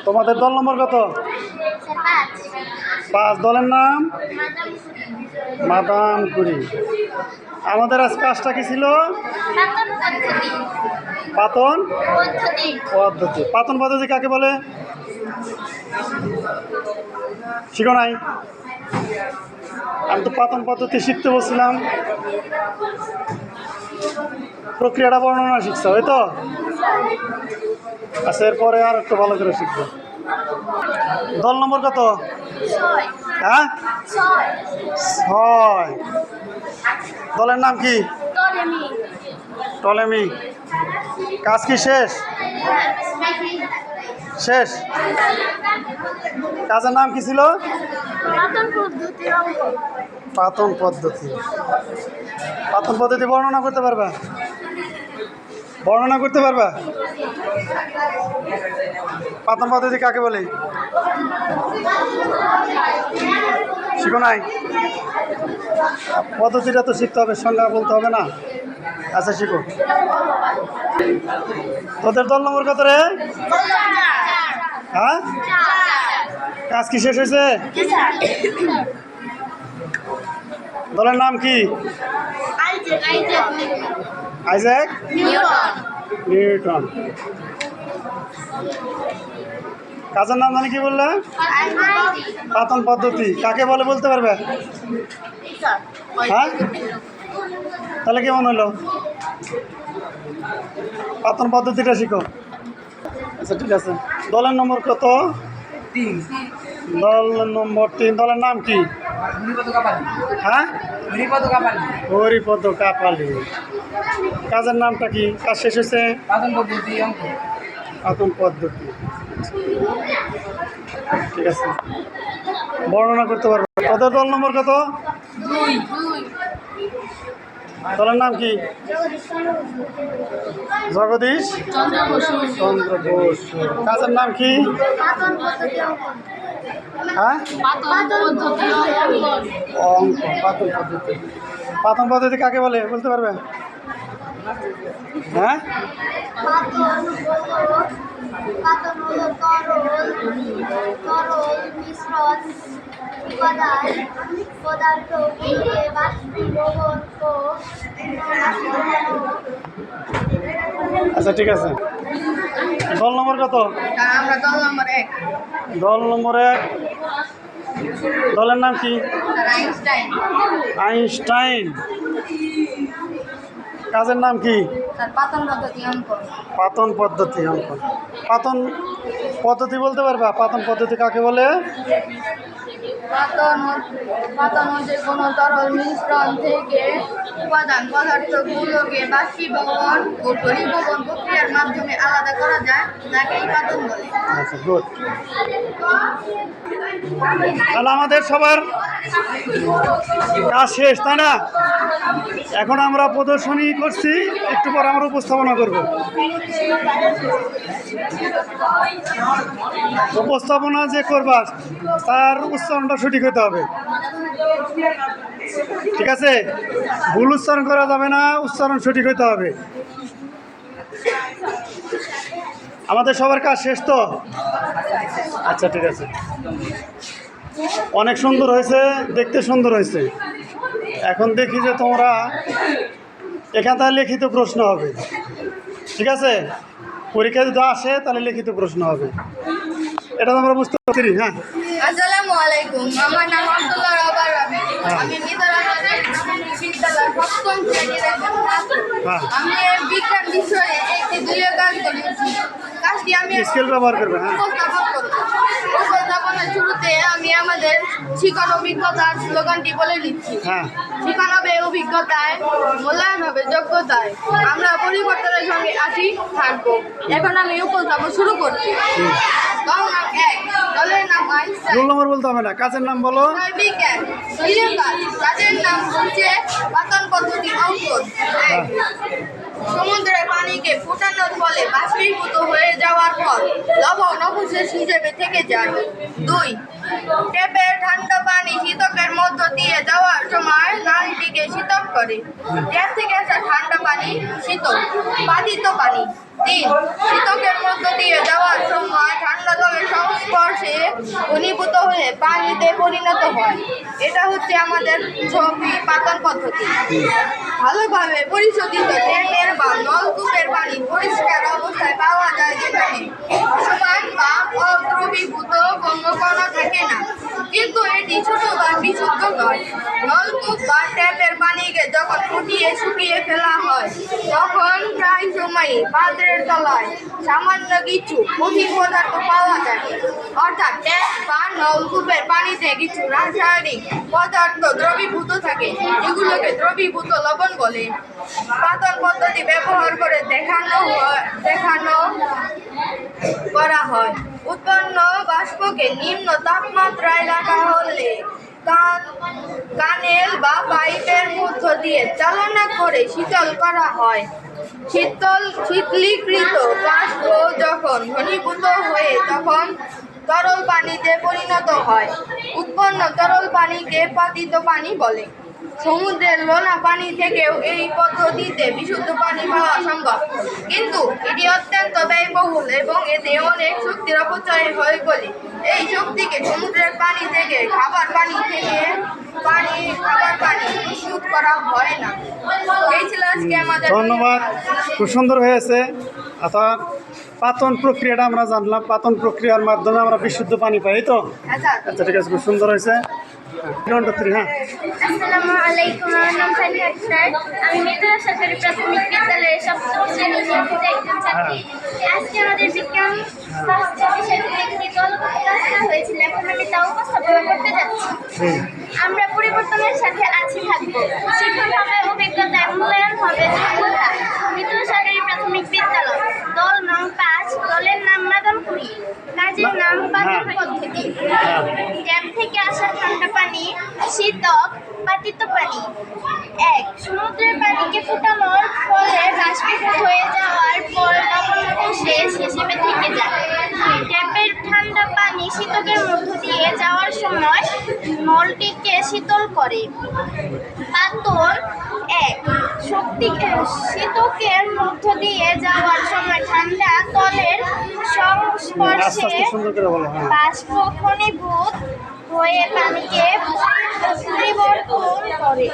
তোমাদের দল নম্বর কত? 5। দলের নাম মাদামকুড়ি। আমাদের আজ কাজটা কি ছিল? পাতন পদ্ধতি। পাতন পদ্ধতি কাকে বলে শিখো নাই? আমি তো পাতন পদ্ধতি শিখতে বলছিলাম, প্রক্রিয়াটা বর্ণনা শিখছো এই তো। আচ্ছা, এরপরে আর একটু ভালো করে শিখবো। দল নম্বর কত? হ্যাঁ, 6। দলের নাম কি? টলেমি। কাজ কি শেষ? শেষ। কাজের নাম কি ছিল? পাতন পদ্ধতি। পাতন পদ্ধতি বর্ণনা করতে পারবা? বর্ণনা করতে পারবা? পাতন পদ্ধতি কাকে বলে শিখো নাই? পদ্ধতিটা তো শিখতে হবে, সংজ্ঞা বলতে হবে না। আচ্ছা শিখো। তোদের দল নম্বর কত রে? হ্যাঁ, কাজ কি শেষ হয়েছে? দলের নাম কি? Isaac Newton. কাজের নাম মানে কি বললে? পাতন পদ্ধতি কাকে বলে বলতে পারবে? হ্যাঁ, তাহলে কেমন হলো? পাতন পদ্ধতিটা শিখো। আচ্ছা ঠিক আছে। দলের নম্বর কত? 3। দল নম্বর 3। দলের নাম কি? হ্যাঁ, হরিপদ কাপালি। কাজের নামটা কি? কাজ শেষ হয়েছে? পাতন পদ্ধতি অঙ্ক। পাতন পদ্ধতি, ঠিক আছে। বর্ণনা করতে পারবো। তোদের দল নম্বর কত? 2। দলের নাম কি? জগদীশ চন্দ্র বসু। কাজের নাম কি? হ্যাঁ, অঙ্ক। পাতন পদ্ধতি। পাতন পদ্ধতি কাকে বলে বলতে পারবে? হ্যাঁ, পাতন হলো তরল মিশ্রণ উপাদান পদার্থগুলিকে বাষ্পীভবন ও আচ্ছা ঠিক আছে। দল নম্বর কত? আমরা দল নম্বর 1। দল নম্বর 1। দলের নাম কি? আইনস্টাইন। আইনস্টাইন। কাজের নাম কি? পাতন পদ্ধতি অঙ্ক। পাতন পদ্ধতি অঙ্ক। পাতন পদ্ধতি বলতে পারবা? পাতন পদ্ধতি কাকে বলে? পাতন যে কোনো তরল মিশ্রণ থেকে উপাদান পদার্থগুলোকে বাষ্পীভবন ও ঘনীভবন প্রক্রিয়ার মাধ্যমে আলাদা করা যায়, তাকেই পাতন বলে। আচ্ছা গুড। তাহলে আমাদের সবার কাজ শেষ, তাই না? এখন আমরা প্রদর্শনী করছি, একটু পর আমরা উপস্থাপনা করব। উপস্থাপনা যে করবা তার উচ্চারণটা সঠিক হতে হবে, ঠিক আছে? ভুল উচ্চারণ করা যাবে না, উচ্চারণ সঠিক হতে হবে। আমাদের সবার কাজ শেষ তো? আচ্ছা ঠিক আছে। অনেক সুন্দর হয়েছে, দেখতে সুন্দর হয়েছে। এখন দেখি যে তোমরা এখান থেকে লিখিত প্রশ্ন হবে, ঠিক আছে? পরীক্ষা যদি আসে তাহলে লিখিত প্রশ্ন হবে, এটা তোমরা বুঝতে পারছি। হ্যাঁ, আসসালামু আলাইকুম। আমার নাম আব্দুল্লাহ রাবার রাবি। আমি মিতারা বিদ্যালয় 7ম শ্রেণীর একজন ছাত্র। আমি এই বিজ্ঞান বিষয়ে একটি দলীয় কাজ করেছি। কাজটি আমি স্কেল ব্যবহার করবে। হ্যাঁ, উপস্থাপন করব। উপস্থাপনার শুরুতে আমি আমাদের শিখন অভিজ্ঞতার স্লোগানটি বলে দিচ্ছি। হ্যাঁ, শিখন হবে অভিজ্ঞতায়, মূল্যায়ন হবে যোগ্যতায়। আমরা পরিবর্তনের সঙ্গে আসি থাকবো। এখন আমি উপস্থাপন শুরু করছি। দল নাম 1। দলের নাম আইনস্টাইন। রোল নম্বর বলতে হবে না, কাজের নাম বলো। বিজ্ঞান দলীয় কাজ। কাজের নাম হচ্ছে পাতন পদ্ধতি অঙ্কন। 1। সমুদ্রের পানিকে ফোটানোর ফলে বাষ্পীভূত হয়ে যাওয়ার পর লবণ অবশেষ হিসেবে থেকে যায়। 2। ট্যাপের ঠান্ডা পানি শীতকের মধ্য দিয়ে যাওয়ার সময় নালটিকে শীতল করে। ট্যাপ থেকে আসা ঠান্ডা পানি শীতল। বাধিত পানি। 3। শীতকের মধ্য দিয়ে যাওয়ার সময় ঠান্ডা পানিতে পরিণত হয়। এটা হচ্ছে আমাদের পাতন পদ্ধতি। ভালোভাবে পরিশোধিত ট্যাপের বা নলকূপের পানি পরিষ্কার অবস্থায় পাওয়া যায়, যেখানে ভাসমান বা অদ্রবীভূত কোনো কণা থাকে না, কিন্তু এটি ছোট বা বিশুদ্ধ নয়। নলকূপ বা ট্যাপের পানিকে যখন ফুটিয়ে শুকিয়ে ফেলা হয়, তখন প্রায় সময়ই পাত্রের তলায় সামান্য কিছু কঠিন পদার্থ পাওয়া যায়। অর্থাৎ ট্যাপ বা নলকূপের পানিতে কিছু রাসায়নিক পদার্থ দ্রবীভূত থাকে, যেগুলোকে দ্রবীভূত লবণ বলে। পাতন পদ্ধতি ব্যবহার করে দেখানো করা হয়। উৎপন্ন বাষ্পকে নিম্ন তাপমাত্রায় রাখা হলে কানেল বা পাইপের মধ্য দিয়ে চালনা করে শীতল করা হয়। শীতলীকৃত বাষ্প যখন ঘনীভূত হয়ে তখন তরল পানিতে পরিণত হয়। উৎপন্ন তরল পানিকে পাতিত পানি বলে। সমুদ্রের লোনা পানি থেকেও এই পদ্ধতিতে বিশুদ্ধ পানি পাওয়া সম্ভব, কিন্তু এটি অত্যন্ত ব্যয়বহুল এবং এতে অনেক শক্তির অপচয় হয় বলে এই শক্তিকে সমুদ্রের পানি থেকে খাবার পানি প্রস্তুত করা হয় না। এই ছিল আজকে আমাদের। ধন্যবাদ, খুব সুন্দর হয়েছে। অর্থাৎ পাতন প্রক্রিয়াটা আমরা জানলাম, পাতন প্রক্রিয়ার মাধ্যমে আমরা বিশুদ্ধ পানি পাই, তো আচ্ছা, আচ্ছা ঠিক আছে, খুব সুন্দর হয়েছে। হ্যাঁ, আসসালামু আলাইকুম, আমার নাম সানিয়া আক্তার। আমি মিতুরা সরকারি প্রাথমিক বিদ্যালয়ের সপ্তম শ্রেণীর নিয়মিত একজন ছাত্রী। আজকে আমাদের বিজ্ঞান বিষয়টিতে একটি দলগত আলোচনা হয়েছিল, এখন আমি তা উপস্থাপনা করতে যাচ্ছি। আমরা পরিবর্তনের সাথে আছি থাকবো, শিক্ষণ হবে অভিজ্ঞতায়, মূল্যায়ন হবে যোগ্যতা। মিতুরা সরকারি প্রাথমিক বিদ্যালয়, দল নং 5, দলের নাম মাদনপুরি, কাজের নাম পাতন পদ্ধতি। ট্যাপ থেকে আসা ঠান্ডা পানি, শীতক পাতিত পানি। 1. সমুদ্রের পানিকে ফুটানোর ফলে বাষ্পীভূত হয়ে যাওয়ার পর লবণাক্ত শেষ হিসেবে থেকে যায়। ট্যাপের ঠান্ডা পানি শীতকের মধ্য দিয়ে যাওয়ার সময় নলটিকে শীতল করে। পাতন 1. শীতকের মধ্য দিয়ে যাওয়ার সময় ঠান্ডা তলের আস্তে সংস্পর্শে আস্তে সুন্দর করে বলো। হ্যাঁ, বাষ্প ঘনীভূত হয়ে পানিকে পরিবর্তন করে।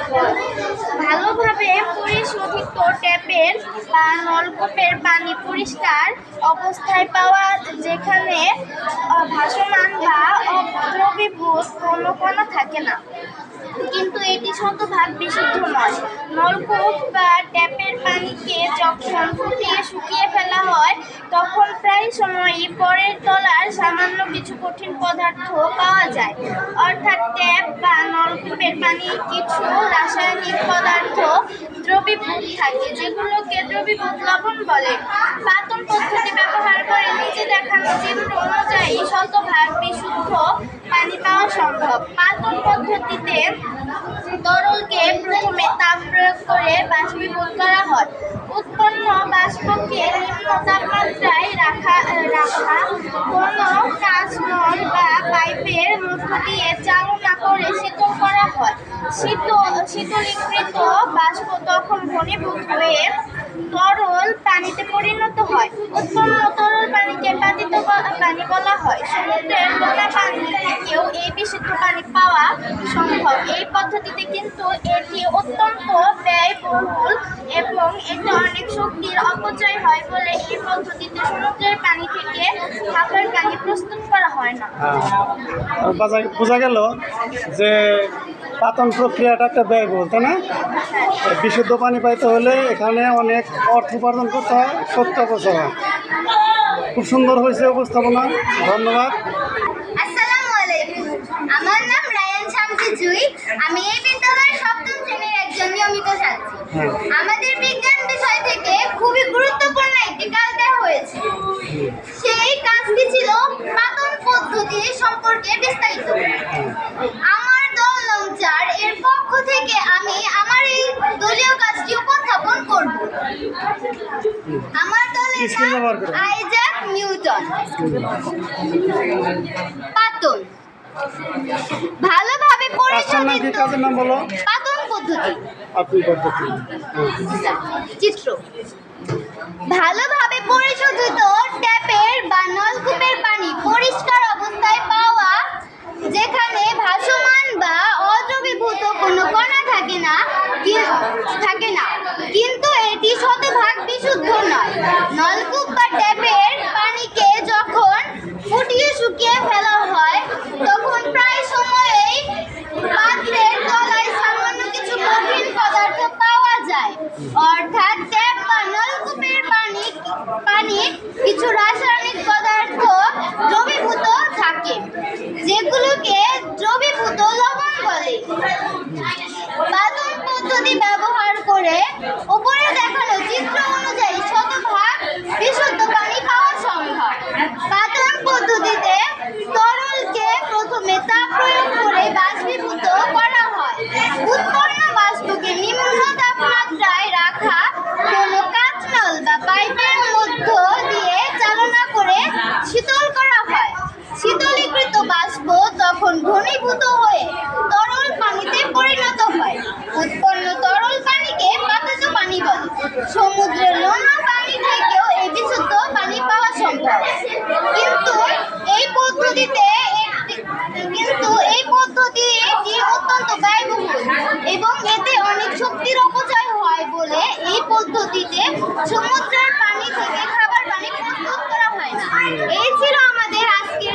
ভালোভাবে পরিশোধিত ট্যাপের বা নলকূপের পানি পরিষ্কার অবস্থায় পাওয়া, যেখানে ভাসমান বা অদ্রবীভূত কোনো কণা থাকে না, কিন্তু এটি শতভাগ বিশুদ্ধ নয়। নলকূপ বা ট্যাপের পানিকে যখন ফুটিয়ে শুকিয়ে ফেলা হয়, তখন প্রায় সময়ই পরের তলার সামান্য কিছু কঠিন পদার্থ পাওয়া যায়। অর্থাৎ ট্যাপ বা নলকূপের পানি কিছু রাসায়নিক পদার্থ দ্রবীভূত থাকে, যেগুলোকে দ্রবীভূত লবণ বলে। পাতন পদ্ধতি ব্যবহার করে নিচে দেখানো চিত্র অনুযায়ী শতভাগ বিশুদ্ধ পানি পাওয়া সম্ভব। পাতন পদ্ধতিতে তরলকে প্রথমে তাপ প্রয়োগ করে বাষ্পীভূত করা হয়। উৎপন্ন বাষ্পকে নিম্ন তাপমাত্রায় রাখা কোনো কাঁচনল বা পাইপের মধ্য দিয়ে চালনা করে শীতল করা হয়। শীতলীকৃত বাষ্প তখন ঘনীভূত হয়ে তরল পানিতে পরিণত হয়। উৎপন্ন তরল পানিকে পাতিত পানি বলা হয়। সমুদ্রের লোনা পানি থেকেও এই বিশুদ্ধ পানি পাওয়া সম্ভব এই পদ্ধতিতে, কিন্তু এটি অত্যন্ত ব্যয়বহুল এবং এতে অনেক শক্তির অপচয় হয় বলে এই পদ্ধতিতে সমুদ্রের পানি থেকে খাবার পানি প্রস্তুত করা হয় না। বোঝা গেল যে পাতন প্রক্রিয়াটা একটা ব্যয়বহুল, তাই না? বিশুদ্ধ পানি পাইতে হলে এখানে অনেক অর্থ উপার্জন করতে হয়, সত্য অপচয় হয়। খুব সুন্দর হয়েছে উপস্থাপনা, ধন্যবাদ। আসসালামু আলাইকুম, আমার নাম রায়ান শামসি জুই। আমি এই বিদ্যালয়ের সপ্তম শ্রেণীর একজন নিয়মিত ছাত্রী। আমাদের বিজ্ঞান বিষয় থেকে খুবই গুরুত্বপূর্ণ একটি কাজ দেওয়া হয়েছে। সেই কাজটি ছিল পাতন পদ্ধতি সম্পর্কে বিস্তারিত। আমার দল নং 4 এর পক্ষ থেকে আমি আমার এই দলীয় কাজটি উপস্থাপন করব। আমার দলের নাম আইজাক নিউটন। পাতন ভালোভাবে পরিশোধিত কাজের নাম বলো। পাতন পদ্ধতি। আপনি পদ্ধতি চিত্র ভালোভাবে পরিশোধিত ট্যাপের বা নলকূপের পানি পরিষ্কার অবস্থায় পাওয়া, যেখানে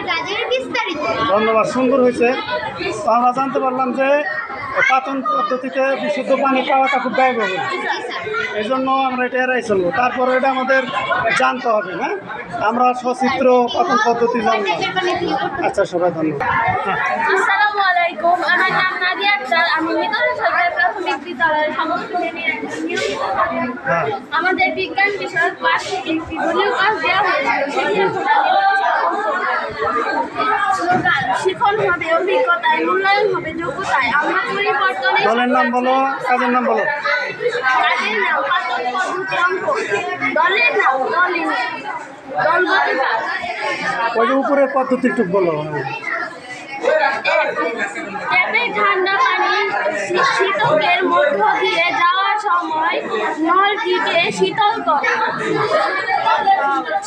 কাজের বিস্তারিত। ধন্যবাদ, সুন্দর হয়েছে। তো আমরা জানতে পারলাম যে পাতন পদ্ধতিতে বিশুদ্ধ পানি পাওয়াটা খুব ব্যয়বহুল, এই জন্য আমরা এটা এড়াই চলবো। তারপরে এটা আমাদের জানতে হবে, হ্যাঁ, আমরা সচিত্র পাতন পদ্ধতি জানলাম। আচ্ছা, সবাই ধন্যবাদ। হ্যাঁ, আসসালামু আলাইকুম, আমার নাম নাদিয়া আক্তার। আমি মিতলা সরকারি প্রাথমিক বিদ্যালয়ের সমস্ত শ্রেণীর একজন নিয়মিত ছাত্রী। হ্যাঁ, আমাদের বিজ্ঞান বিষয়ক পাঠে একটি দলীয় কাজ দেওয়া হয়েছিল। সেটি স্লোগান, শিখন হবে অভিজ্ঞতায়, মূল্যায়ন হবে যোগ্যতায়, আমরা পরিবর্তনে। দলের নাম বলো, কাজের নাম বলো। কাজের নাম পাতন পদ্ধতি অঙ্ক, দলের নাম দলগত কাজ। ওই যে উপরের পদ্ধতি একটু বলো। ট্যাপে ঠান্ডা পানি শীতকের মধ্য দিয়ে যাওয়ার সময় নলটিকে শীতল করে।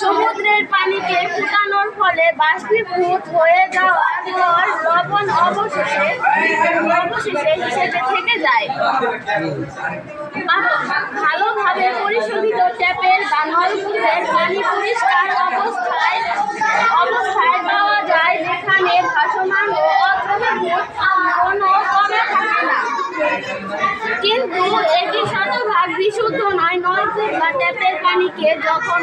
সমুদ্রের পানিকে ফুটানোর ফলে বাষ্পীভূত হয়ে যাওয়ার পর লবণ অবশেষে হিসেবে থেকে যায়। ভালোভাবে পরিশোধিত ট্যাপের বা নলকূপের পানি পরিষ্কার অবস্থায় পাওয়া যায়, যেখানে ভাসমান ও অদ্রবীভূত কোনো কণা থাকে না। কিন্তু এটি শতভাগ বিশুদ্ধ নয়। নলকূপ বা ট্যাপের পানিকে যখন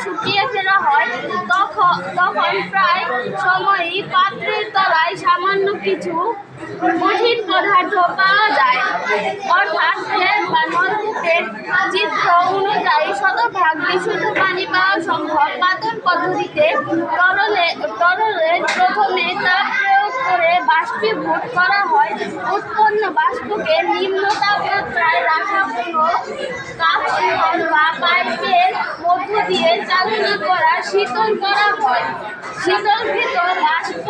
শুকিয়ে ফেলা হয়, তখন প্রায় সময়ই পাত্রের তলায় সামান্য কিছু কঠিন পদার্থ পাওয়া যায়। অর্থাৎ ট্যাপ বা নলকূপের চিত্র অনুযায়ী শতভাগ বিশুদ্ধ পানি পাওয়া সম্ভব। পাতন পদ্ধতিতে তরলের প্রথমে তাপ প্রয়োগ করে বাষ্পীভূত করা হয়। উৎপন্ন বাষ্পকে নিম্ন তাপমাত্রায় রাখা কোনো কাপড় বা পাইপের মধ্য দিয়ে চালনা করা শীতল করা হয়। শীতলকৃত বাষ্প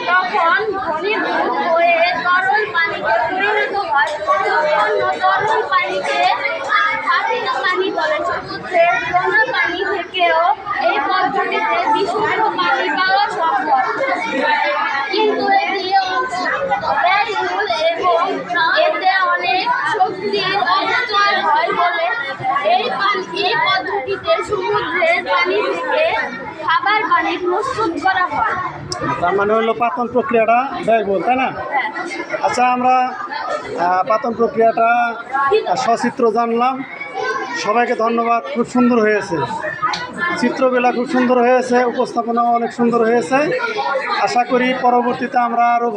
তখন ঘনীভূত হয়ে তরল পানিতে পরিণত হয়। উৎপন্ন তরল পানিকে ধাপিত পানি বলে। সমুদ্রের নোনা পানি থেকেও এই পদ্ধতিতে বিশুদ্ধ পানি পাওয়া সম্ভব, কিন্তু এটি ব্যয়বহুল এবং এতে অনেক শক্তির অপচয় হয় বলে এই পদ্ধতিতে সমুদ্রের পানি থেকে খাবার পানি প্রস্তুত করা হয়। তার মানে হলো পাতন প্রক্রিয়াটা ব্যয়বহুল, তাই না? আচ্ছা, আমরা পাতন প্রক্রিয়াটা সচিত্র জানলাম। সবাইকে ধন্যবাদ, খুব সুন্দর হয়েছে। চিত্রগুলা খুব সুন্দর হয়েছে, উপস্থাপনাও অনেক সুন্দর হয়েছে। আশা করি পরবর্তীতে আমরা আরও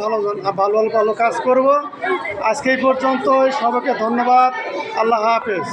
ভালো কাজ করব। আজকে এই পর্যন্ত, সবাইকে ধন্যবাদ। আল্লাহ হাফেজ।